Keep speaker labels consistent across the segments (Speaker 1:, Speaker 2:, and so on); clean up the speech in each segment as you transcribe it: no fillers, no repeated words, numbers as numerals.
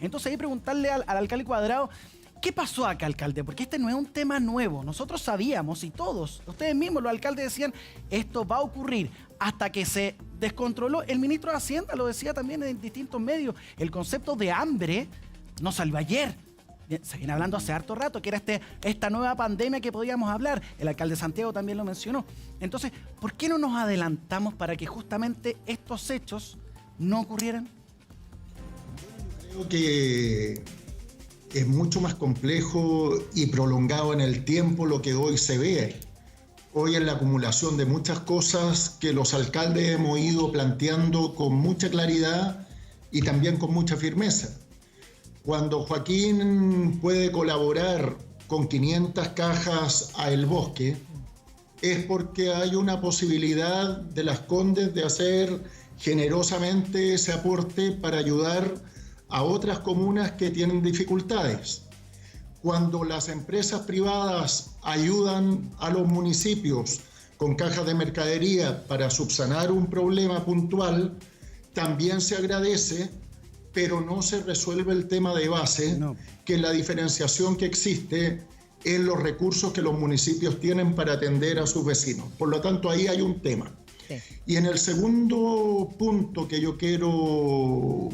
Speaker 1: Entonces hay que preguntarle al alcalde Cuadrado, ¿qué pasó acá, alcalde? Porque este no es un tema nuevo. Nosotros sabíamos y todos, ustedes mismos, los alcaldes decían, esto va a ocurrir hasta que se descontroló. El ministro de Hacienda lo decía también en distintos medios. El concepto de hambre no salió ayer. Se viene hablando hace harto rato, que era esta nueva pandemia que podíamos hablar. El alcalde Santiago también lo mencionó. Entonces, ¿por qué no nos adelantamos para que justamente estos hechos no ocurrieran?
Speaker 2: Creo que es mucho más complejo y prolongado en el tiempo lo que hoy se ve. Hoy es la acumulación de muchas cosas que los alcaldes hemos ido planteando con mucha claridad y también con mucha firmeza. Cuando Joaquín puede colaborar con 500 cajas a El Bosque, es porque hay una posibilidad de Las Condes de hacer generosamente ese aporte para ayudar a otras comunas que tienen dificultades. Cuando las empresas privadas ayudan a los municipios con cajas de mercadería para subsanar un problema puntual, también se agradece, pero no se resuelve el tema de base, que es la diferenciación que existe en los recursos que los municipios tienen para atender a sus vecinos. Por lo tanto, ahí hay un tema. Sí. Y en el segundo punto que yo quiero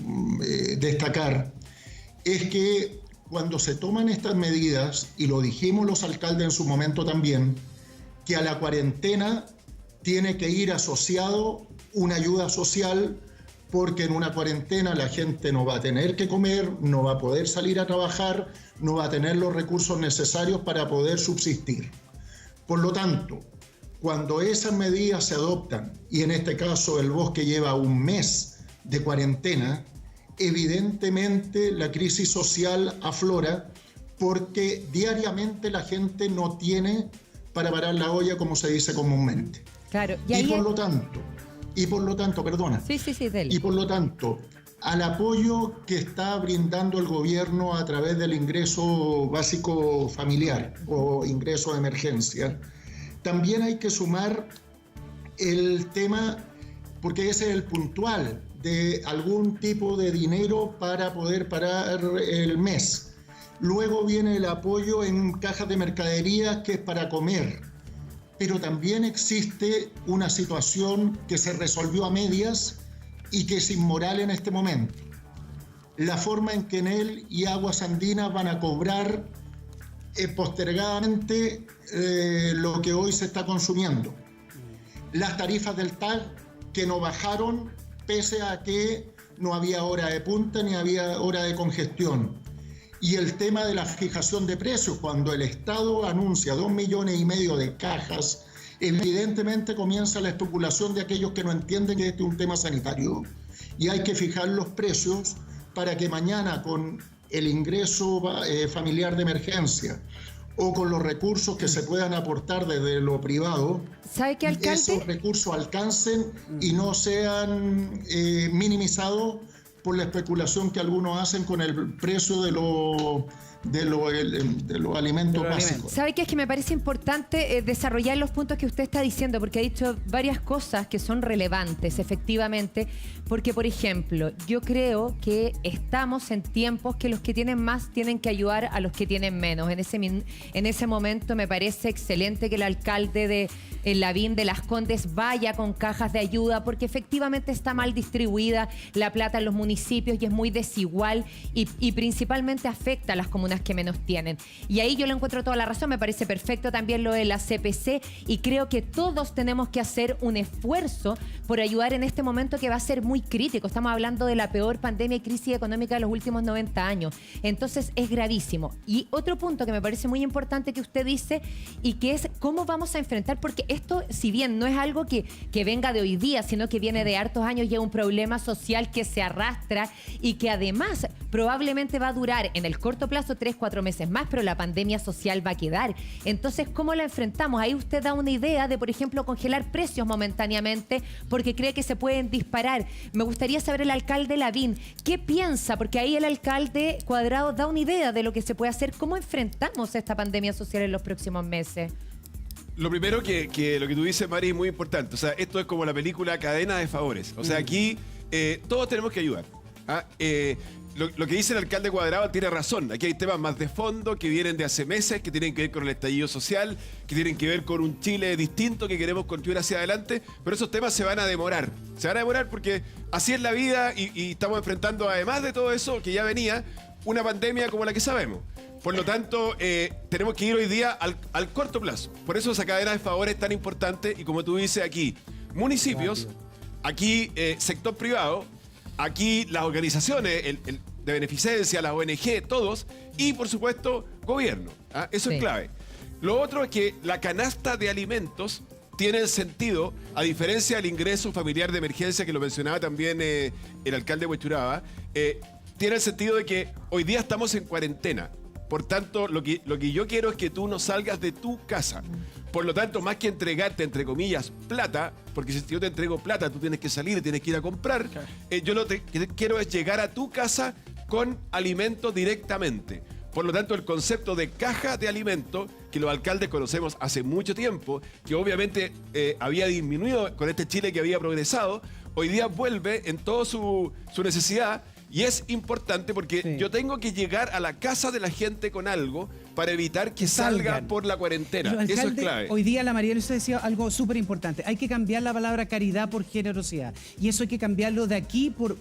Speaker 2: destacar es que cuando se toman estas medidas, y lo dijimos los alcaldes en su momento también, que a la cuarentena tiene que ir asociado una ayuda social, porque en una cuarentena la gente no va a tener que comer, no va a poder salir a trabajar, no va a tener los recursos necesarios para poder subsistir. Por lo tanto, cuando esas medidas se adoptan, y en este caso El Bosque lleva un mes de cuarentena, evidentemente la crisis social aflora porque diariamente la gente no tiene para parar la olla, como se dice comúnmente.
Speaker 3: Claro,
Speaker 2: y por lo tanto, perdona.
Speaker 3: Sí, dele.
Speaker 2: Y por lo tanto, al apoyo que está brindando el gobierno a través del ingreso básico familiar o ingreso de emergencia, también hay que sumar el tema, porque ese es el puntual, de algún tipo de dinero para poder parar el mes. Luego viene el apoyo en cajas de mercadería, que es para comer. Pero también existe una situación que se resolvió a medias y que es inmoral en este momento. La forma en que Enel y Aguas Andinas van a cobrar postergadamente lo que hoy se está consumiendo. Las tarifas del TAG que no bajaron pese a que no había hora de punta ni había hora de congestión. Y el tema de la fijación de precios, cuando el Estado anuncia 2,5 millones de cajas, evidentemente comienza la especulación de aquellos que no entienden que este es un tema sanitario. Y hay que fijar los precios para que mañana, con el ingreso familiar de emergencia o con los recursos que se puedan aportar desde lo privado,
Speaker 3: ¿sabe qué, alcalde?
Speaker 2: Esos recursos alcancen y no sean minimizados por la especulación que algunos hacen con el precio de los alimentos básicos.
Speaker 3: ¿Sabe qué? Es que me parece importante desarrollar los puntos que usted está diciendo, porque ha dicho varias cosas que son relevantes, efectivamente, porque, por ejemplo, yo creo que estamos en tiempos que los que tienen más tienen que ayudar a los que tienen menos. En ese momento me parece excelente que el alcalde de Lavín de Las Condes vaya con cajas de ayuda, porque efectivamente está mal distribuida la plata en los municipios y es muy desigual y principalmente afecta a las comunidades que menos tienen. Y ahí yo le encuentro toda la razón, me parece perfecto también lo de la CPC y creo que todos tenemos que hacer un esfuerzo por ayudar en este momento que va a ser muy crítico. Estamos hablando de la peor pandemia y crisis económica de los últimos 90 años. Entonces es gravísimo. Y otro punto que me parece muy importante que usted dice y que es cómo vamos a enfrentar, porque esto, si bien no es algo que venga de hoy día, sino que viene de hartos años y es un problema social que se arrastra y que además probablemente va a durar en el corto plazo 3-4 meses más, pero la pandemia social va a quedar. Entonces, ¿cómo la enfrentamos? Ahí usted da una idea de, por ejemplo, congelar precios momentáneamente porque cree que se pueden disparar. Me gustaría saber el alcalde Lavín, ¿qué piensa? Porque ahí el alcalde Cuadrado da una idea de lo que se puede hacer. ¿Cómo enfrentamos esta pandemia social en los próximos meses?
Speaker 4: Lo primero que lo que tú dices, Mari, es muy importante. O sea, esto es como la película Cadena de Favores. O sea, aquí todos tenemos que ayudar. lo que dice el alcalde Cuadrado tiene razón. Aquí hay temas más de fondo que vienen de hace meses, que tienen que ver con el estallido social, que tienen que ver con un Chile distinto que queremos construir hacia adelante, pero esos temas se van a demorar. Se van a demorar porque así es la vida y estamos enfrentando, además de todo eso que ya venía, una pandemia como la que sabemos. Por lo tanto, tenemos que ir hoy día al corto plazo. Por eso esa cadena de favores es tan importante y como tú dices aquí, municipios, aquí sector privado, aquí las organizaciones de beneficencia, las ONG, todos, y por supuesto, gobierno. ¿Ah? Eso
Speaker 3: Sí.
Speaker 4: es clave. Lo otro es que la canasta de alimentos tiene sentido, a diferencia del ingreso familiar de emergencia, que lo mencionaba también el alcalde Huechuraba, tiene el sentido de que hoy día estamos en cuarentena. Por tanto, lo que yo quiero es que tú no salgas de tu casa. Por lo tanto, más que entregarte, entre comillas, plata, porque si yo te entrego plata, tú tienes que salir, tienes que ir a comprar, yo lo que quiero es llegar a tu casa con alimentos directamente. Por lo tanto, el concepto de caja de alimentos, que los alcaldes conocemos hace mucho tiempo, que obviamente había disminuido con este Chile que había progresado, hoy día vuelve en toda su necesidad. Y es importante porque yo tengo que llegar a la casa de la gente con algo para evitar que salga por la cuarentena.
Speaker 5: Pero, alcalde,
Speaker 4: eso es clave.
Speaker 5: Hoy día la María Luisa decía algo súper importante. Hay que cambiar la palabra caridad por generosidad. Y eso hay que cambiarlo de aquí por...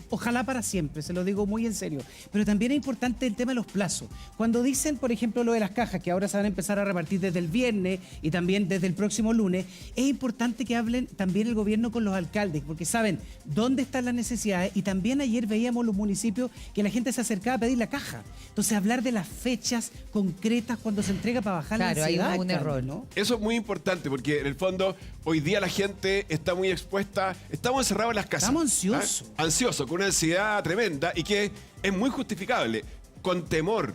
Speaker 5: Ojalá para siempre, se lo digo muy en serio. Pero también es importante el tema de los plazos. Cuando dicen, por ejemplo, lo de las cajas, que ahora se van a empezar a repartir desde el viernes y también desde el próximo lunes, es importante que hablen también el gobierno con los alcaldes, porque saben dónde están las necesidades. Y también ayer veíamos los municipios que la gente se acercaba a pedir la caja. Entonces, hablar de las fechas concretas cuando se entrega para bajar la ansiedad.
Speaker 3: Claro, hay un
Speaker 5: Carlos,
Speaker 3: error,
Speaker 5: ¿no?
Speaker 4: Eso es muy importante porque en el fondo hoy día la gente está muy expuesta, estamos encerrados en las casas.
Speaker 5: Estamos ansiosos.
Speaker 4: ¿Ah? Ansiosos, con una ansiedad tremenda y que es muy justificable, con temor,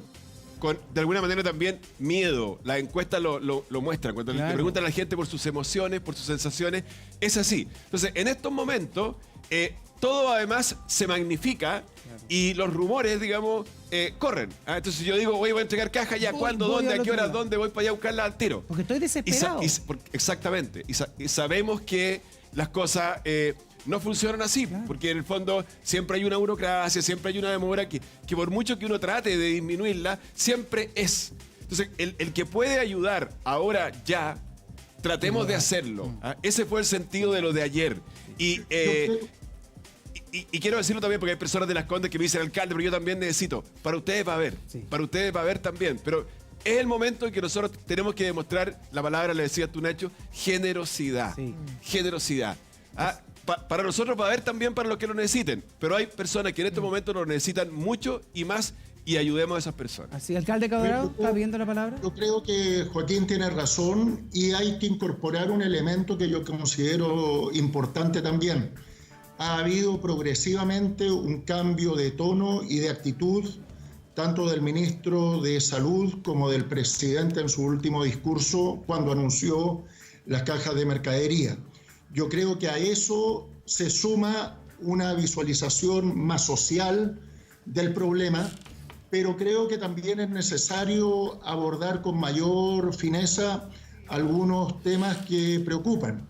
Speaker 4: con de alguna manera también miedo. Las encuestas lo muestran, cuando le preguntan a la gente por sus emociones, por sus sensaciones, es así. Entonces, en estos momentos, todo además se magnifica y los rumores, digamos, corren. ¿Ah? Entonces yo digo, oye, voy a entregar caja ya, ¿cuándo, dónde, a qué hora, dónde, voy para allá a buscarla al tiro?
Speaker 5: Porque estoy desesperado.
Speaker 4: Exactamente. Y sabemos que las cosas no funcionan así, porque en el fondo siempre hay una burocracia, siempre hay una demora que por mucho que uno trate de disminuirla, siempre es. Entonces, el que puede ayudar ahora ya, tratemos de hacerlo. ¿Ah? Ese fue el sentido de lo de ayer. Y quiero decirlo también porque hay personas de Las Condes que me dicen, alcalde, pero yo también necesito. Para ustedes va a haber.
Speaker 5: Sí.
Speaker 4: Para ustedes va a haber también. Pero es el momento en que nosotros tenemos que demostrar, la palabra le decías tú, Nacho, generosidad.
Speaker 5: Sí.
Speaker 4: Generosidad. ¿Ah? Para nosotros va a haber también para los que lo necesiten. Pero hay personas que en este momento lo necesitan mucho y más y ayudemos a esas personas.
Speaker 5: Así, alcalde Cuadrado, ¿está viendo la palabra?
Speaker 2: Yo creo que Joaquín tiene razón y hay que incorporar un elemento que yo considero importante también. Ha habido progresivamente un cambio de tono y de actitud, tanto del ministro de Salud como del presidente en su último discurso cuando anunció las cajas de mercadería. Yo creo que a eso se suma una visualización más social del problema, pero creo que también es necesario abordar con mayor fineza algunos temas que preocupan.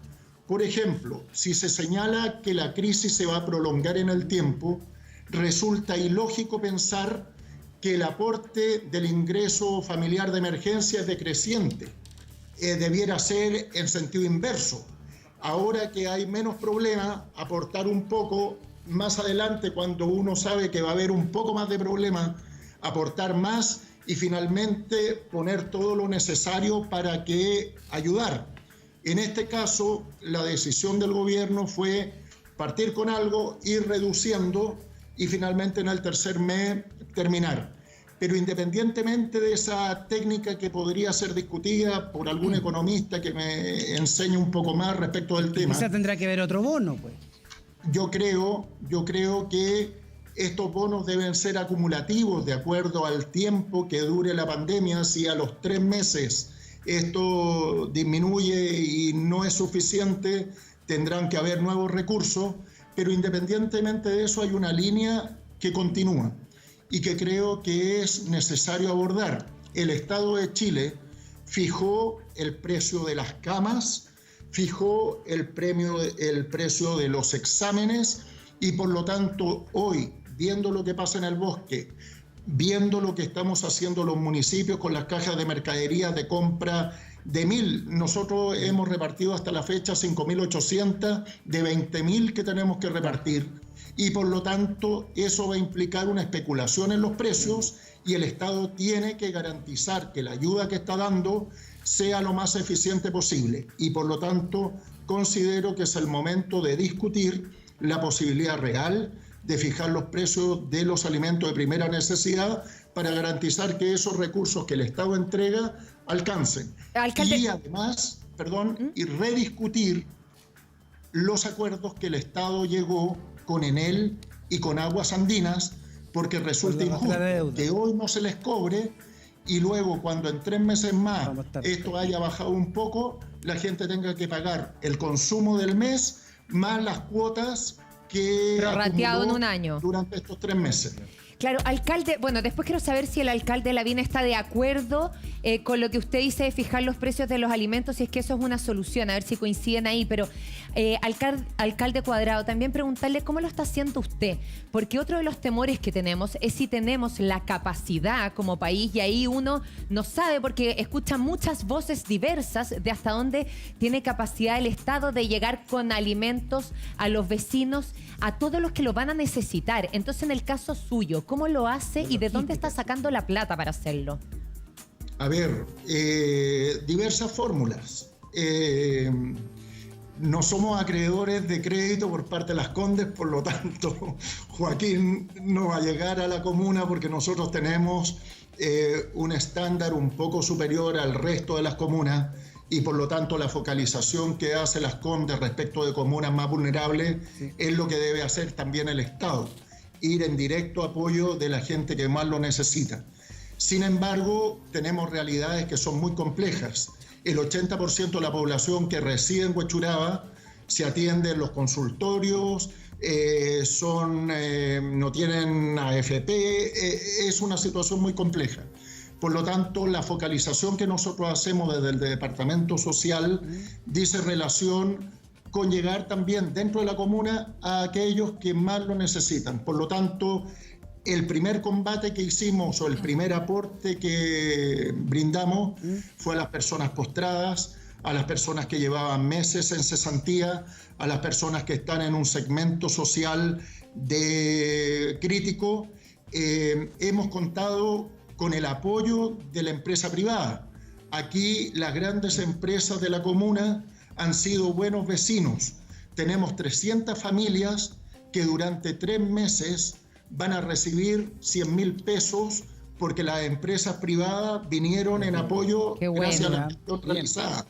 Speaker 2: Por ejemplo, si se señala que la crisis se va a prolongar en el tiempo, resulta ilógico pensar que el aporte del ingreso familiar de emergencia es decreciente. Debiera ser en sentido inverso. Ahora que hay menos problemas, aportar un poco, más adelante cuando uno sabe que va a haber un poco más de problemas, aportar más y finalmente poner todo lo necesario para que ayudar. En este caso, la decisión del gobierno fue partir con algo, ir reduciendo y finalmente en el tercer mes terminar. Pero independientemente de esa técnica que podría ser discutida por algún economista que me enseñe un poco más respecto del tema.
Speaker 5: Quizá tendrá que ver otro bono, pues.
Speaker 2: Yo creo que estos bonos deben ser acumulativos de acuerdo al tiempo que dure la pandemia. Si a los 3 meses esto disminuye y no es suficiente, tendrán que haber nuevos recursos, pero independientemente de eso hay una línea que continúa y que creo que es necesario abordar. El Estado de Chile fijó el precio de las camas, fijó el precio de los exámenes y por lo tanto hoy, viendo lo que pasa en el bosque, viendo lo que estamos haciendo los municipios con las cajas de mercadería de compra de 1.000. Nosotros hemos repartido hasta la fecha 5.800 de 20.000 que tenemos que repartir. Y por lo tanto, eso va a implicar una especulación en los precios y el Estado tiene que garantizar que la ayuda que está dando sea lo más eficiente posible. Y por lo tanto, considero que es el momento de discutir la posibilidad real de fijar los precios de los alimentos de primera necesidad para garantizar que esos recursos que el Estado entrega alcancen.
Speaker 3: Alcalde.
Speaker 2: Y además, y rediscutir los acuerdos que el Estado llegó con Enel y con Aguas Andinas, porque resulta injusto que hoy no se les cobre y luego cuando en 3 meses más esto haya bajado un poco, la gente tenga que pagar el consumo del mes más las cuotas que
Speaker 3: prorrateado en un año
Speaker 2: durante estos 3 meses.
Speaker 3: Claro, alcalde, bueno, después quiero saber si el alcalde Lavín está de acuerdo con lo que usted dice de fijar los precios de los alimentos, si es que eso es una solución, a ver si coinciden ahí, pero alcalde Cuadrado, también preguntarle cómo lo está haciendo usted, porque otro de los temores que tenemos es si tenemos la capacidad como país, y ahí uno no sabe porque escucha muchas voces diversas de hasta dónde tiene capacidad el Estado de llegar con alimentos a los vecinos, a todos los que lo van a necesitar. Entonces, en el caso suyo, ¿cómo lo hace y de dónde está sacando la plata para hacerlo?
Speaker 2: A ver, diversas fórmulas. No somos acreedores de crédito por parte de Las Condes, por lo tanto, Joaquín no va a llegar a la comuna porque nosotros tenemos un estándar un poco superior al resto de las comunas y por lo tanto la focalización que hace Las Condes respecto de comunas más vulnerables es lo que debe hacer también el Estado, ir en directo apoyo de la gente que más lo necesita. Sin embargo, tenemos realidades que son muy complejas. El 80% de la población que reside en Huechuraba se atiende en los consultorios, no tienen AFP, es una situación muy compleja. Por lo tanto, la focalización que nosotros hacemos desde el Departamento Social dice relación con llegar también dentro de la comuna a aquellos que más lo necesitan. Por lo tanto, el primer combate que hicimos o el primer aporte que brindamos fue a las personas postradas, a las personas que llevaban meses en cesantía, a las personas que están en un segmento social crítico. Hemos contado con el apoyo de la empresa privada. Aquí las grandes empresas de la comuna han sido buenos vecinos. Tenemos 300 familias que durante 3 meses van a recibir 100.000 pesos porque las empresas privadas vinieron en apoyo gracias a la gestión realizada.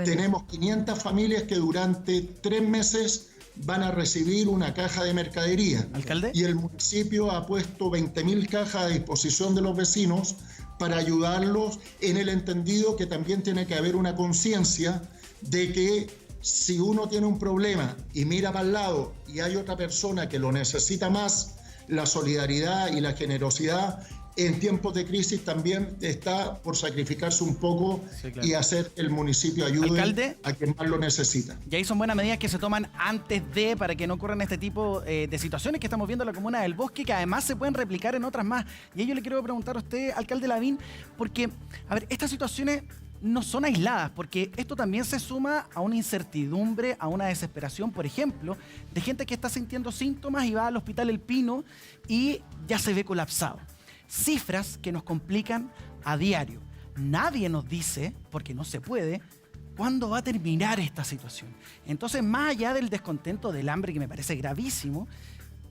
Speaker 2: Tenemos 500 familias que durante 3 meses van a recibir una caja de mercadería.
Speaker 1: ¿Alcalde?
Speaker 2: Y el municipio ha puesto 20.000 cajas a disposición de los vecinos para ayudarlos en el entendido que también tiene que haber una conciencia de que si uno tiene un problema y mira para el lado y hay otra persona que lo necesita más, la solidaridad y la generosidad en tiempos de crisis también está por sacrificarse un poco y hacer que el municipio ayude
Speaker 1: ¿Alcalde?
Speaker 2: A quien más lo necesita.
Speaker 1: Y ahí son buenas medidas que se toman antes de, para que no ocurran este tipo de situaciones que estamos viendo en la comuna del Bosque, que además se pueden replicar en otras más. Y yo le quiero preguntar a usted, alcalde Lavín, porque, a ver, estas situaciones no son aisladas, porque esto también se suma a una incertidumbre, a una desesperación, por ejemplo, de gente que está sintiendo síntomas y va al hospital El Pino y ya se ve colapsado. Cifras que nos complican a diario. Nadie nos dice, porque no se puede, cuándo va a terminar esta situación. Entonces, más allá del descontento, del hambre, que me parece gravísimo,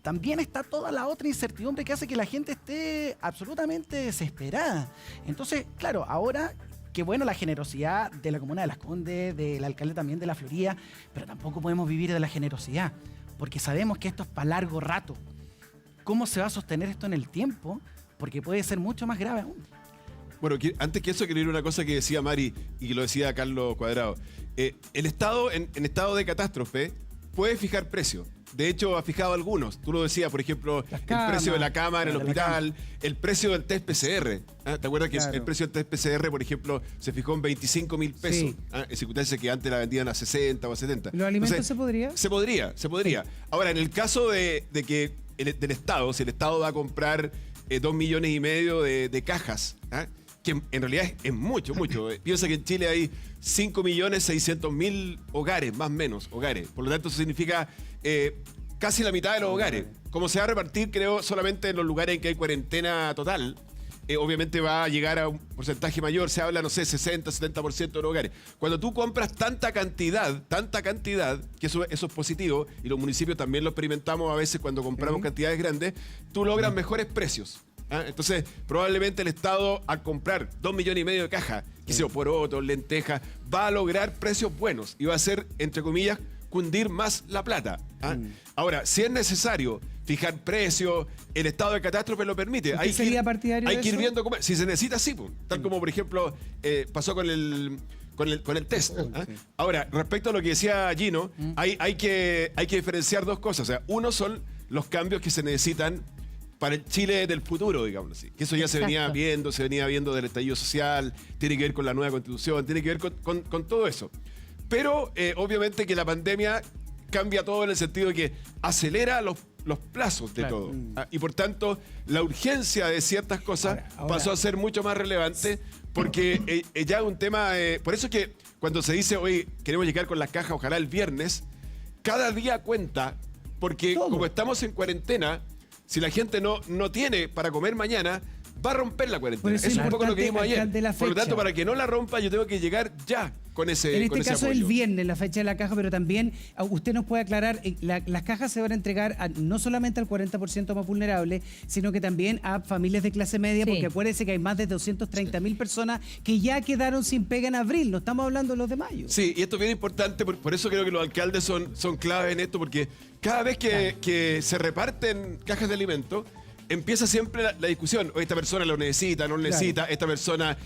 Speaker 1: también está toda la otra incertidumbre que hace que la gente esté absolutamente desesperada. Entonces, claro, ahora, qué bueno la generosidad de la comuna de Las Condes, del alcalde también de La Florida, pero tampoco podemos vivir de la generosidad, porque sabemos que esto es para largo rato. ¿Cómo se va a sostener esto en el tiempo? Porque puede ser mucho más grave aún.
Speaker 4: Bueno, antes que eso, quiero ir a una cosa que decía Mari y que lo decía Carlos Cuadrado. El Estado, en estado de catástrofe, puede fijar precios. De hecho, ha fijado algunos. Tú lo decías, por ejemplo, el precio de la cama en el hospital, el precio del test PCR. ¿Te acuerdas que el precio del test PCR, por ejemplo, se fijó en 25.000 pesos? Sí. En circunstancias que antes la vendían a 60 o a 70.
Speaker 5: ¿Los alimentos se podría?
Speaker 4: Se podría. Ahora, en el caso de que del Estado, si el Estado va a comprar 2,5 millones de cajas, ¿ah? Que en realidad es mucho. Piensa que en Chile hay 5.600.000 hogares, más o menos, hogares. Por lo tanto, eso significa casi la mitad de los hogares. Como se va a repartir, creo, solamente en los lugares en que hay cuarentena total, obviamente va a llegar a un porcentaje mayor. Se habla, no sé, 60-70% de los hogares. Cuando tú compras tanta cantidad, que eso es positivo, y los municipios también lo experimentamos a veces cuando compramos cantidades grandes, tú logras mejores precios. ¿Ah? Entonces, probablemente el Estado, al comprar 2,5 millones de cajas, que sea porotos, lentejas, va a lograr precios buenos y va a hacer, entre comillas, cundir más la plata. ¿Ah? Ahora, si es necesario fijar precios, el estado de catástrofe lo permite.
Speaker 5: ¿Usted sería partidario de
Speaker 4: hay que ir
Speaker 5: eso?
Speaker 4: viendo cómo, si se necesita, sí, pues. Tal como, por ejemplo, pasó con el test. ¿Ah?
Speaker 5: Sí.
Speaker 4: Ahora, respecto a lo que decía Gino, hay que diferenciar dos cosas. O sea, uno son los cambios que se necesitan para el Chile del futuro, digamos así. Que eso ya se venía viendo del estallido social, tiene que ver con la nueva constitución, tiene que ver con todo eso. Pero obviamente que la pandemia cambia todo en el sentido de que acelera los plazos de todo. Y por tanto, la urgencia de ciertas cosas pasó a ser mucho más relevante porque ya es un tema... por eso es que cuando se dice, hoy queremos llegar con las cajas, ojalá el viernes, cada día cuenta, porque como estamos en cuarentena, si la gente no tiene para comer mañana, va a romper la cuarentena. Eso es un poco lo que vimos ayer. Por lo tanto, para que no la rompa, yo tengo que llegar ya con ese
Speaker 5: En este caso
Speaker 4: apoyo.
Speaker 5: el viernes, la fecha de la caja, pero también usted nos puede aclarar, las cajas se van a entregar no solamente al 40% más vulnerable, sino que también a familias de clase media, porque acuérdense que hay más de 230.000 personas que ya quedaron sin pega en abril, no estamos hablando de los de mayo.
Speaker 4: Sí, y esto es bien importante, por eso creo que los alcaldes son claves en esto, porque cada vez que se reparten cajas de alimentos, empieza siempre la discusión. Esta persona lo necesita, no lo necesita. Esta persona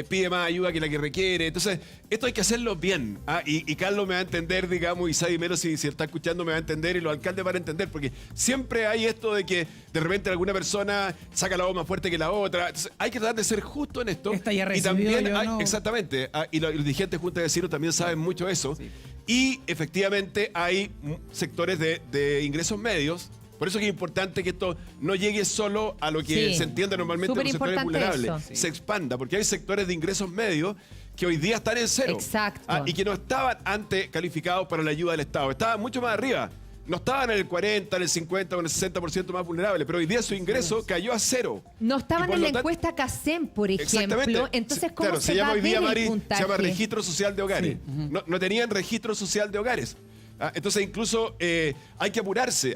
Speaker 4: pide más ayuda que la que requiere. Entonces, esto hay que hacerlo bien. ¿Ah? Y Carlos me va a entender, digamos, y Sadi Melo, si está escuchando, me va a entender, y los alcaldes van a entender, porque siempre hay esto de que de repente alguna persona saca la voz más fuerte que la otra. Entonces, hay que tratar de ser justo en esto.
Speaker 5: Esta ya
Speaker 4: y también
Speaker 5: yo
Speaker 4: hay,
Speaker 5: no.
Speaker 4: exactamente. Y los dirigentes juntas de vecinos también saben mucho eso. Sí. Y efectivamente hay sectores de ingresos medios. Por eso que es importante que esto no llegue solo a lo que se entiende normalmente como sectores vulnerables. Se expanda, porque hay sectores de ingresos medios que hoy día están en cero.
Speaker 3: Exacto.
Speaker 4: Y que no estaban antes calificados para la ayuda del Estado. Estaban mucho más arriba. No estaban en el 40, en el 50 o en el 60% más vulnerables, pero hoy día su ingreso cayó a cero.
Speaker 3: No estaban en la encuesta CACEM, por ejemplo. Entonces, ¿cómo se va a ver el puntaje?
Speaker 4: Se llama Registro Social de Hogares. No tenían registro social de hogares. Entonces incluso hay que apurarse,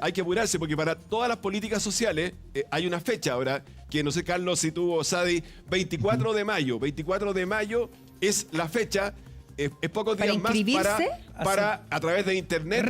Speaker 4: porque para todas las políticas sociales hay una fecha ahora, que no sé, Carlos, si tú o Sadi, 24 de mayo. 24 de mayo es la fecha, es pocos días más para a través de internet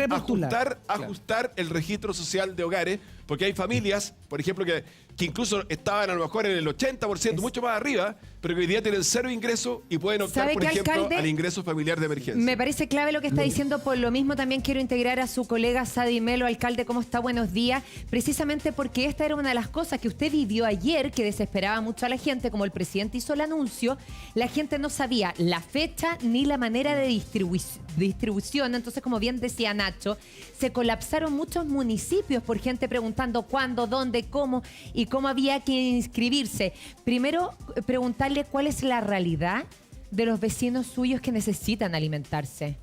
Speaker 4: ajustar el registro social de hogares, porque hay familias, por ejemplo, que incluso estaban a lo mejor en el 80%, mucho más arriba, pero que hoy día tienen cero ingreso y pueden optar, por ejemplo, alcalde, al ingreso familiar de emergencia.
Speaker 3: Me parece clave lo que está diciendo. Por lo mismo también quiero integrar a su colega Sadi Melo. Alcalde, ¿cómo está? Buenos días. Precisamente porque esta era una de las cosas que usted vivió ayer, que desesperaba mucho a la gente. Como el presidente hizo el anuncio, la gente no sabía la fecha ni la manera de distribución. Entonces, como bien decía Nacho, se colapsaron muchos municipios por gente preguntando cuándo, dónde, cómo y cómo había que inscribirse. Primero, preguntarle cuál es la realidad de los vecinos suyos que necesitan alimentarse.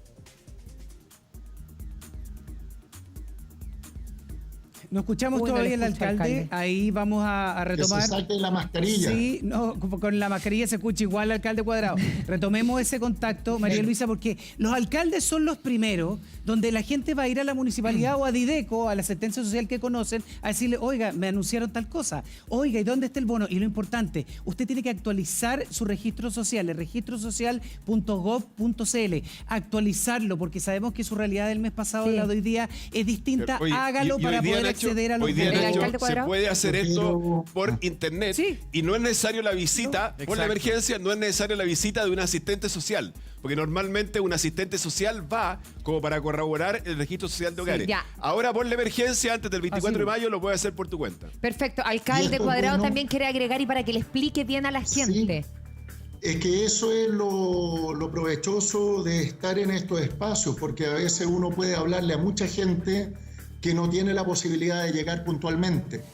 Speaker 5: No escuchamos todavía el alcalde. Ahí vamos a retomar.
Speaker 2: Que se saque la mascarilla.
Speaker 5: Sí, no, con la mascarilla se escucha igual al alcalde Cuadrado. Retomemos ese contacto, María Luisa, porque los alcaldes son los primeros donde la gente va a ir a la municipalidad o a Dideco, a la asistencia social que conocen, a decirle, oiga, me anunciaron tal cosa. Oiga, ¿y dónde está el bono? Y lo importante, usted tiene que actualizar su registro social, el registrosocial.gov.cl. Actualizarlo, porque sabemos que su realidad del mes pasado, la de hoy día, es distinta.
Speaker 4: Oye,
Speaker 5: hágalo para poder acceder a los
Speaker 4: hoy día,
Speaker 5: bonos.
Speaker 4: se puede hacer esto por internet y no es necesario la visita por la emergencia, no es necesario la visita de un asistente social, porque normalmente un asistente social va como para corroborar el registro social de hogares. Ahora por la emergencia, antes del 24 de mayo, lo puedes hacer por tu cuenta.
Speaker 3: Perfecto. Alcalde Cuadrado también quiere agregar y para que le explique bien a la gente.
Speaker 2: Sí. Es que eso es lo provechoso de estar en estos espacios, porque a veces uno puede hablarle a mucha gente que no tiene la posibilidad de llegar puntualmente.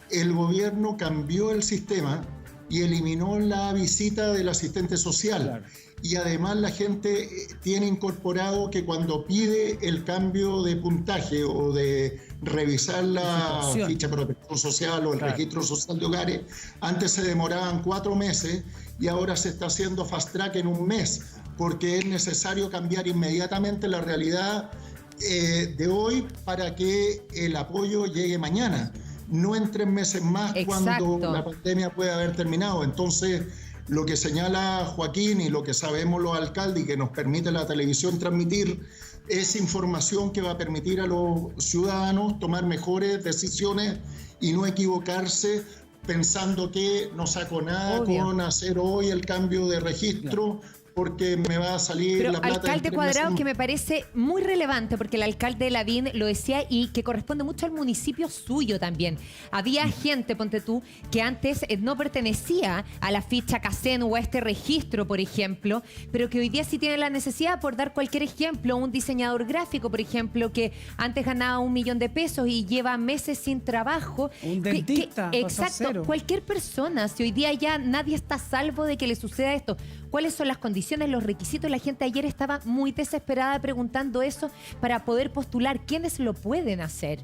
Speaker 2: El gobierno cambió el sistema y eliminó la visita del asistente social.
Speaker 5: Claro.
Speaker 2: Y además la gente tiene incorporado que cuando pide el cambio de puntaje o de revisar la
Speaker 5: Situación.
Speaker 2: ficha de protección social o el
Speaker 5: Claro.
Speaker 2: registro social de hogares, antes se demoraban 4 meses y ahora se está haciendo fast track en un mes, porque es necesario cambiar inmediatamente la realidad de hoy para que el apoyo llegue mañana, no en 3 meses más.
Speaker 3: Exacto.
Speaker 2: Cuando la pandemia puede haber terminado. Entonces, lo que señala Joaquín y lo que sabemos los alcaldes y que nos permite la televisión transmitir es información que va a permitir a los ciudadanos tomar mejores decisiones y no equivocarse pensando que no saco nada
Speaker 3: Obvio.
Speaker 2: con hacer hoy el cambio de registro, porque me va a salir
Speaker 3: Pero
Speaker 2: la plata en
Speaker 3: alcalde
Speaker 2: 3
Speaker 3: Cuadrado,
Speaker 2: meses.
Speaker 3: que me parece muy relevante, porque el alcalde Lavín lo decía y que corresponde mucho al municipio suyo también. Había gente, ponte tú, que antes no pertenecía a la ficha CACEN o a este registro, por ejemplo, pero que hoy día sí tiene la necesidad, por dar cualquier ejemplo, un diseñador gráfico, por ejemplo, que antes ganaba 1 millón de pesos y lleva meses sin trabajo.
Speaker 5: Un dentista, pasa
Speaker 3: Exacto,
Speaker 5: cero.
Speaker 3: cualquier persona, si hoy día ya nadie está a salvo de que le suceda esto, ¿cuáles son las condiciones, los requisitos? La gente ayer estaba muy desesperada preguntando eso para poder postular. ¿Quiénes lo pueden hacer?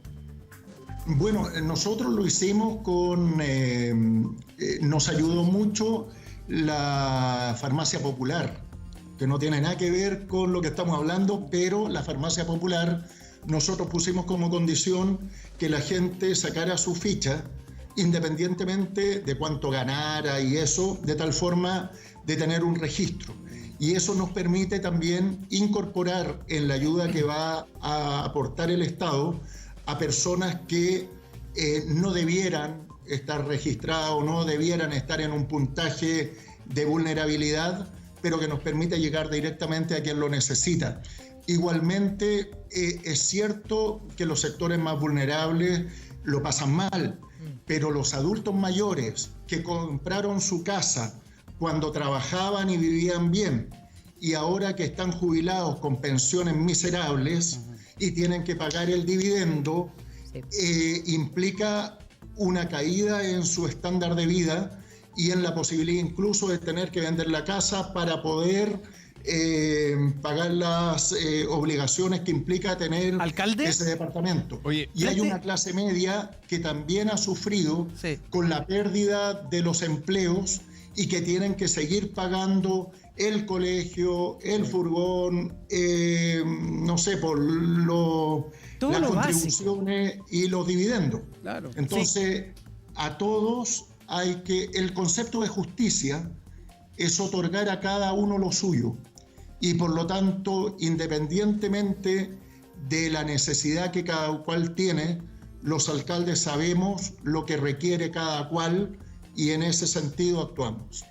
Speaker 2: Bueno, nosotros lo hicimos con... nos ayudó mucho la farmacia popular, que no tiene nada que ver con lo que estamos hablando, pero la farmacia popular, nosotros pusimos como condición que la gente sacara su ficha independientemente de cuánto ganara y eso, de tal forma de tener un registro. Y eso nos permite también incorporar en la ayuda que va a aportar el Estado a personas que no debieran estar registradas o no debieran estar en un puntaje de vulnerabilidad, pero que nos permite llegar directamente a quien lo necesita. Igualmente, es cierto que los sectores más vulnerables lo pasan mal, pero los adultos mayores que compraron su casa cuando trabajaban y vivían bien y ahora que están jubilados con pensiones miserables y tienen que pagar el dividendo, implica una caída en su estándar de vida y en la posibilidad incluso de tener que vender la casa para poder pagar las obligaciones que implica tener
Speaker 1: ¿Alcalde?
Speaker 2: ese departamento.
Speaker 4: Oye,
Speaker 2: y hay una clase media que también ha sufrido
Speaker 1: Sí.
Speaker 2: con la pérdida de los empleos y que tienen que seguir pagando el colegio, el furgón, no sé, por
Speaker 5: Todo
Speaker 2: las
Speaker 5: lo
Speaker 2: contribuciones y los dividendos.
Speaker 5: Claro.
Speaker 2: Entonces, a todos hay que... El concepto de justicia es otorgar a cada uno lo suyo. Y por lo tanto, independientemente de la necesidad que cada cual tiene, los alcaldes sabemos lo que requiere cada cual y en ese sentido actuamos.